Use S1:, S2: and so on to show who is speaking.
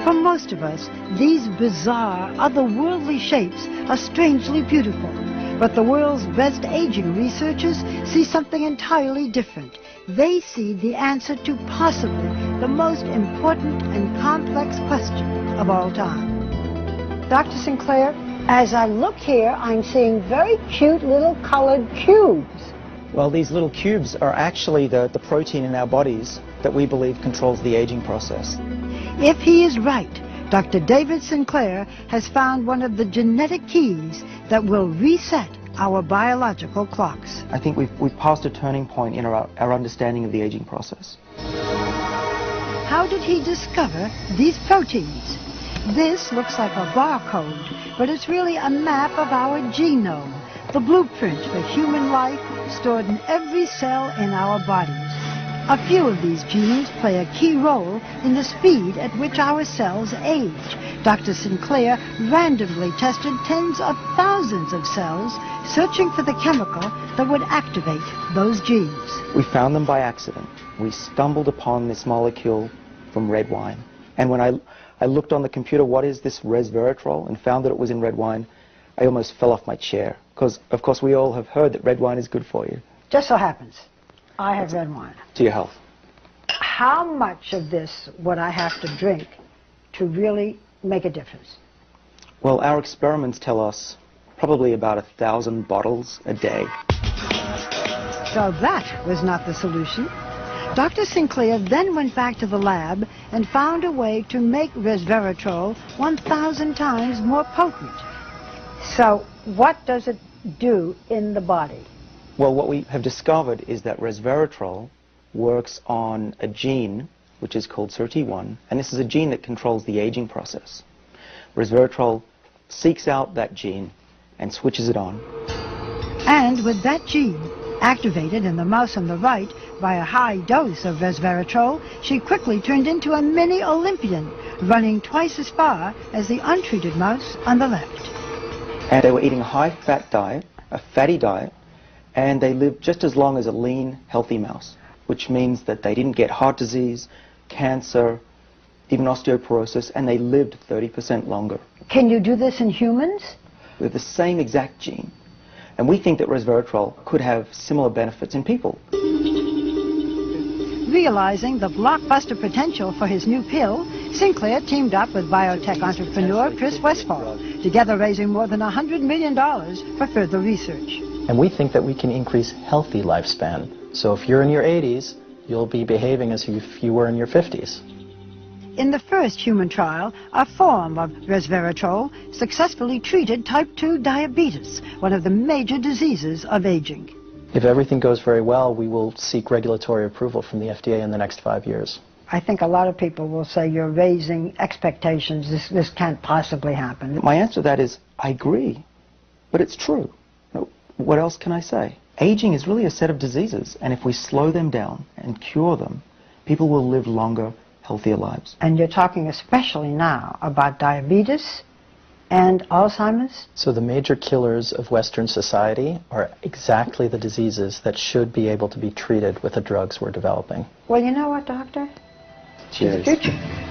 S1: For most of us, these bizarre, otherworldly shapes are strangely beautiful. But the world's best aging researchers see something entirely different. They see the answer to possibly the most important and complex question of all time. Dr. Sinclair, as I look here, I'm seeing very cute little colored cubes.
S2: Well, these little cubes are actually the protein in our bodies that we believe controls the aging process.
S1: If he is right, Dr. David Sinclair has found one of the genetic keys that will reset our biological clocks.
S2: I think we've passed a turning point in our understanding of the aging process.
S1: How did he discover these proteins? This looks like a barcode, but it's really a map of our genome, the blueprint for human life stored in every cell in our bodies. A few of these genes play a key role in the speed at which our cells age. Dr. Sinclair randomly tested tens of thousands of cells, searching for the chemical that would activate those genes.
S2: We found them by accident. We stumbled upon this molecule from red wine. And when I looked on the computer, what is this resveratrol, and found that it was in red wine, I almost fell off my chair. Because, of course, we all have heard that red wine is good for you.
S1: Just so happens, I have red wine.
S2: To your health.
S1: How much of this would I have to drink to really make a difference?
S2: Well, our experiments tell us probably about 1,000 bottles a day.
S1: So that was not the solution. Dr. Sinclair then went back to the lab and found a way to make resveratrol 1,000 times more potent. So what does it do in the body?
S2: Well, what we have discovered is that resveratrol works on a gene which is called SIRT1, and this is a gene that controls the aging process. Resveratrol seeks out that gene and switches it on.
S1: And with that gene activated in the mouse on the right by a high dose of resveratrol, she quickly turned into a mini Olympian, running twice as far as the untreated mouse on the left.
S2: And they were eating a high-fat diet, a fatty diet, and they lived just as long as a lean, healthy mouse, which means that they didn't get heart disease, cancer, even osteoporosis, and they lived 30% longer.
S1: Can you do this in humans?
S2: With the same exact gene. And we think that resveratrol could have similar benefits in people.
S1: Realizing the blockbuster potential for his new pill, Sinclair teamed up with biotech entrepreneur Chris Westphal, together raising more than $100 million for further research.
S3: And we think that we can increase healthy lifespan. So if you're in your 80s, you'll be behaving as if you were in your 50s.
S1: In the first human trial, a form of resveratrol successfully treated type 2 diabetes, one of the major diseases of aging.
S3: If everything goes very well, we will seek regulatory approval from the FDA in the next 5 years.
S1: I think a lot of people will say you're raising expectations. This can't possibly happen.
S2: My answer to that is, I agree, but it's true. What else can I say? Aging is really a set of diseases, and if we slow them down and cure them, people will live longer, healthier lives.
S1: And you're talking especially now about diabetes and Alzheimer's?
S3: So the major killers of Western society are exactly the diseases that should be able to be treated with the drugs we're developing.
S1: Well, you know what, Doctor?
S2: Cheers.
S1: The future.